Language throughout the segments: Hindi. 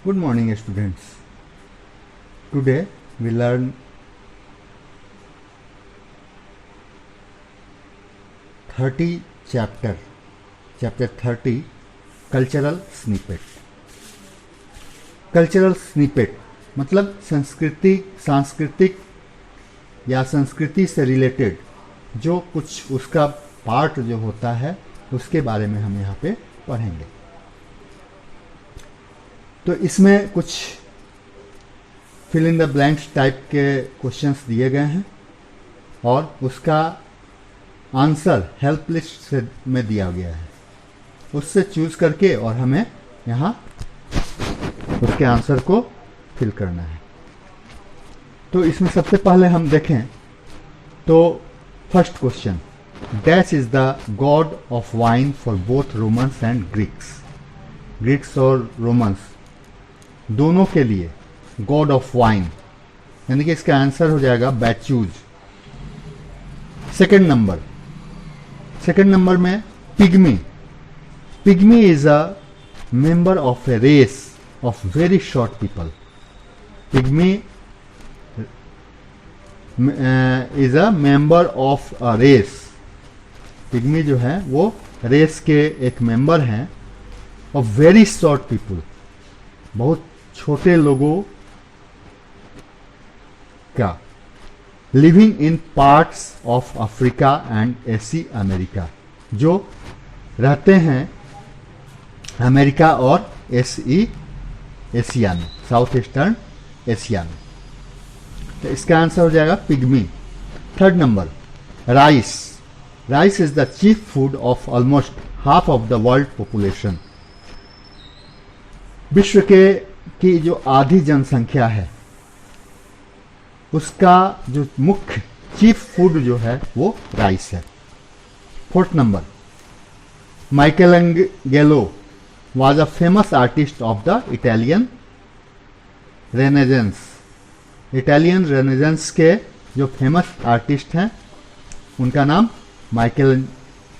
Good morning, students. Today we learn 30 chapter 30 Cultural Snippet. Cultural Snippet मतलब सांस्कृतिक या संस्कृति से रिलेटेड जो कुछ उसका पार्ट जो होता है उसके बारे में हम यहाँ पे पढ़ेंगे। तो इसमें कुछ fill in the blanks type के क्वेश्चंस दिए गए हैं और उसका आंसर हेल्प लिस्ट से में दिया गया है, उससे चूज करके और हमें यहाँ उसके आंसर को फिल करना है। तो इसमें सबसे पहले हम देखें तो first question, dash is the God of wine for both Romans and Greeks और रोमन्स दोनों के लिए गॉड ऑफ वाइन, यानी कि इसका आंसर हो जाएगा बैचूज। सेकंड नंबर में pygmy is a member of a race of very short people. Pygmy is a member of a race. Pygmy जो है वो रेस के एक मेंबर हैं ऑफ वेरी शॉर्ट पीपल, बहुत छोटे लोगों का, living in parts of Africa and America, जो रहते हैं अमेरिका और एशिया में, साउथ ईस्टर्न एशिया में। तो इसका आंसर हो जाएगा pygmy. Third number, rice is the chief food of almost half of the world population. विश्व की जो आधी जनसंख्या है उसका जो मुख्य चीफ फूड जो है वो राइस है। Fourth number, Michelangelo was a famous artist of the Italian renaissance के जो फेमस आर्टिस्ट हैं उनका नाम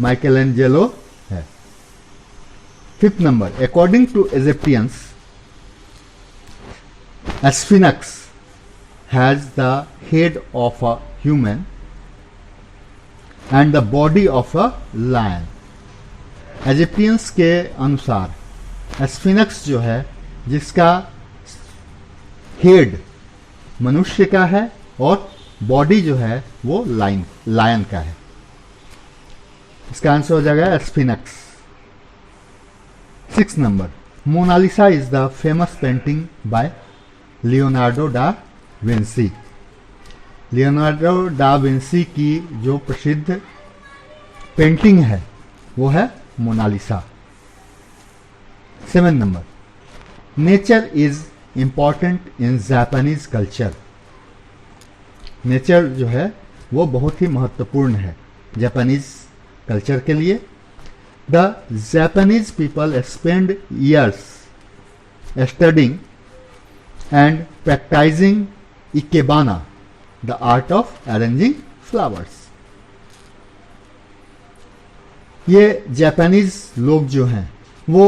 माइकेलैंजेलो है। Fifth number, according to Egyptians Sphinx has the head of a human and the body of a lion. Egyptians के अनुसार स्फिनक्स जो है जिसका हेड मनुष्य का है और बॉडी जो है वो लायन का है। इसका आंसर हो जाएगा Sphinx. Six number, Mona Lisa is the famous painting by Leonardo da Vinci. Leonardo da Vinci की जो प्रसिद्ध पेंटिंग है वो है Mona Lisa. Seven number, nature is important in Japanese culture. Nature जो है वो बहुत ही महत्वपूर्ण है जापानीज कल्चर के लिए। The Japanese people spend years studying and practicing ikebana, the art of arranging flowers. ये जापानीज लोग जो हैं वो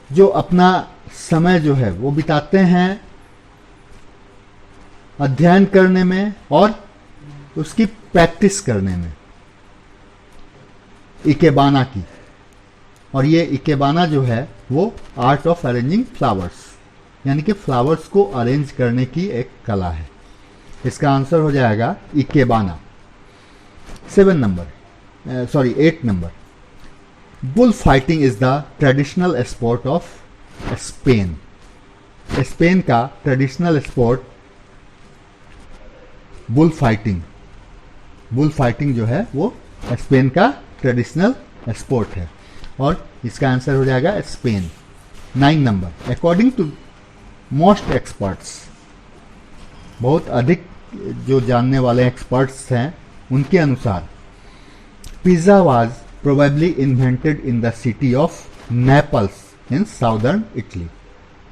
जो अपना समय जो है वो बिताते हैं अध्ययन करने में और उसकी प्रैक्टिस करने में, इकेबाना की। और ये इकेबाना जो है वो आर्ट ऑफ अरेंजिंग फ्लावर्स, यानी कि फ्लावर्स को अरेंज करने की एक कला है। इसका आंसर हो जाएगा ikebana. Eight number, bull fighting is the traditional sport of Spain. Spain का ट्रेडिशनल स्पोर्ट बुल फाइटिंग जो है वो स्पेन का ट्रेडिशनल स्पोर्ट है और इसका आंसर हो जाएगा Spain. 9 number, according to most experts, बहुत अधिक जो जानने वाले एक्सपर्ट्स हैं उनके अनुसार pizza was probably invented in the city of Naples in southern Italy.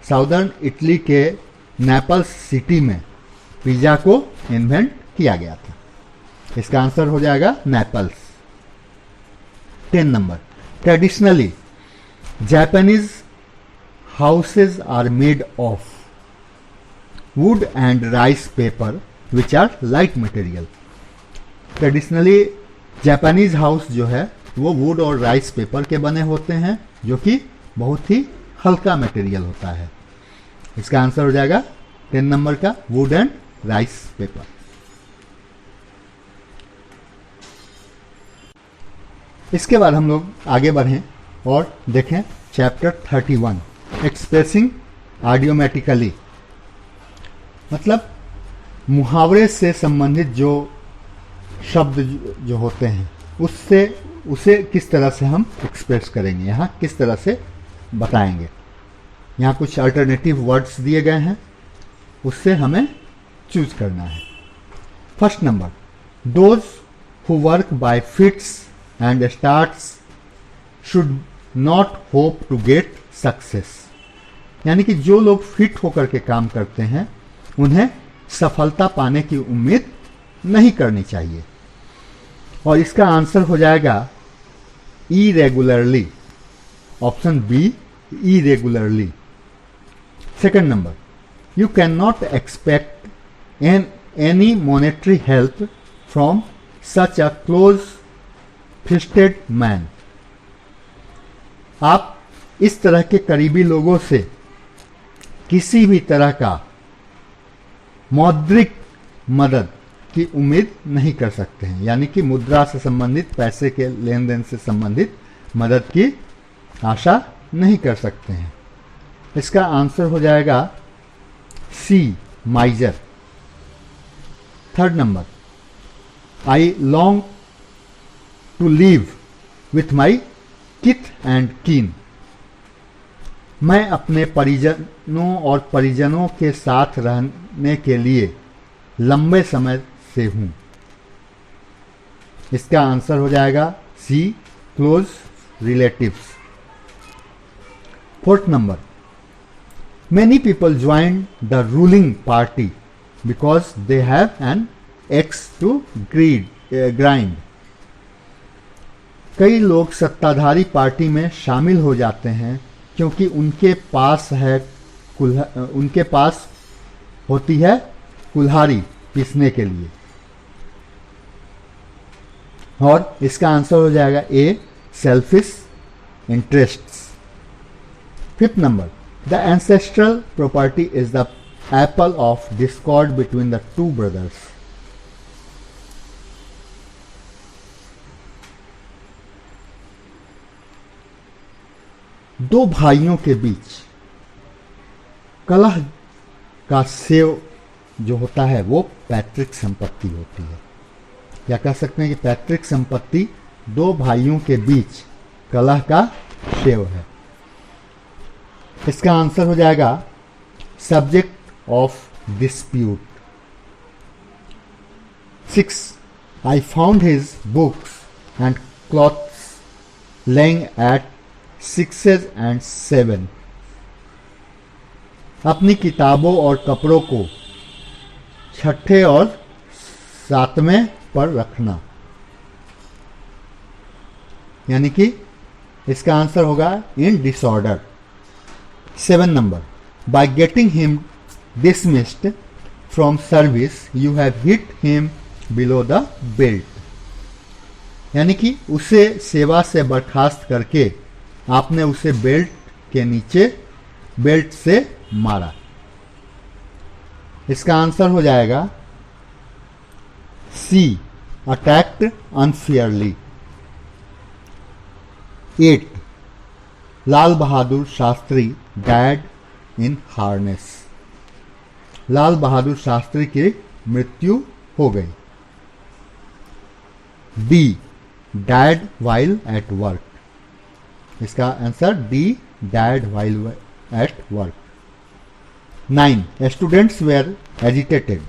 Southern Italy के नेपल्स सिटी में पिज्जा को इन्वेंट किया गया था। इसका आंसर हो जाएगा Naples. 10 number, traditionally Japanese houses are made of wood and rice paper which are light material. Traditionally Japanese house जो है वो वुड और राइस पेपर के बने होते हैं जो कि बहुत ही हल्का मटेरियल होता है। इसका आंसर हो जाएगा 10 नंबर का वुड एंड राइस पेपर। इसके बाद हम लोग आगे बढ़ें और देखें चैप्टर 31 एक्सप्रेसिंग आइडियोमेटिकली, मतलब मुहावरे से संबंधित जो शब्द जो होते हैं उसे किस तरह से हम एक्सप्रेस करेंगे, यहाँ किस तरह से बताएंगे। यहाँ कुछ अल्टरनेटिव वर्ड्स दिए गए हैं, उससे हमें चूज करना है। First number, those who work by fits and starts should not hope to get success, यानी कि जो लोग फिट होकर के काम करते हैं उन्हें सफलता पाने की उम्मीद नहीं करनी चाहिए। और इसका आंसर हो जाएगा irregularly, option B irregularly. Second number, you can not expect any monetary help from such a close fisted man, आप इस तरह के करीबी लोगों से किसी भी तरह का मौद्रिक मदद की उम्मीद नहीं कर सकते हैं, यानी कि मुद्रा से संबंधित, पैसे के लेन देन से संबंधित मदद की आशा नहीं कर सकते हैं। इसका आंसर हो जाएगा C miser. Third number, I long to live with my kith and कीन, मैं अपने परिजनों और परिजनों के साथ रहने के लिए लंबे समय से हूं। इसका आंसर हो जाएगा C close relatives. Fourth number, many people join the ruling party because they have an axe to grind, कई लोग सत्ताधारी पार्टी में शामिल हो जाते हैं क्योंकि उनके पास होती है कुल्हाड़ी पीसने के लिए। और इसका आंसर हो जाएगा A selfish interests. Fifth number, the ancestral property is the apple of discord between the two brothers, दो भाइयों के बीच कलह का सेव जो होता है वो पैतृक संपत्ति होती है, या कह सकते हैं कि पैतृक संपत्ति दो भाइयों के बीच कलह का सेव है। इसका आंसर हो जाएगा subject of dispute. 6, I found his books and clothes laying at 6 and 7, अपनी किताबों और कपड़ों को छठे और 7वें पर रखना, यानी कि इसका आंसर होगा in disorder. 7 number, by getting him dismissed from service you have hit him below the belt, यानी कि उसे सेवा से बर्खास्त करके आपने उसे बेल्ट के नीचे बेल्ट से मारा। इसका आंसर हो जाएगा C attacked unfairly. 8, Lal Bahadur Shastri died in harness, Lal Bahadur Shastri की मृत्यु हो गई। B died while at work, इसका answer D died while at work. 9, students were agitated,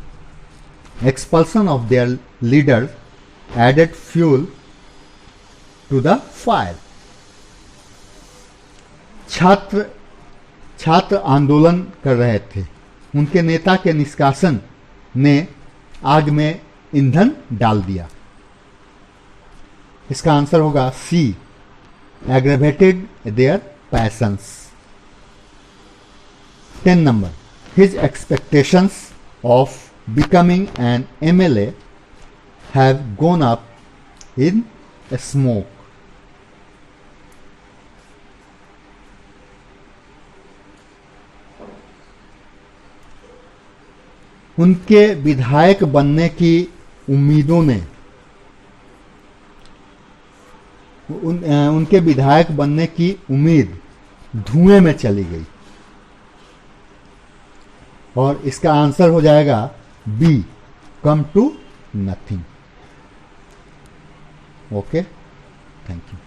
expulsion of their leader added fuel to the fire, छात्र आंदोलन कर रहे थे, उनके नेता के निष्कासन ने आग में ईंधन डाल दिया। इसका आंसर होगा C aggravated their passions. 10 number. His expectations of becoming an MLA have gone up in smoke. उनके विधायक बनने की उम्मीदों ने उनके विधायक बनने की उम्मीद धुएं में चली गई। और इसका आंसर हो जाएगा B, come to nothing. Okay, thank you.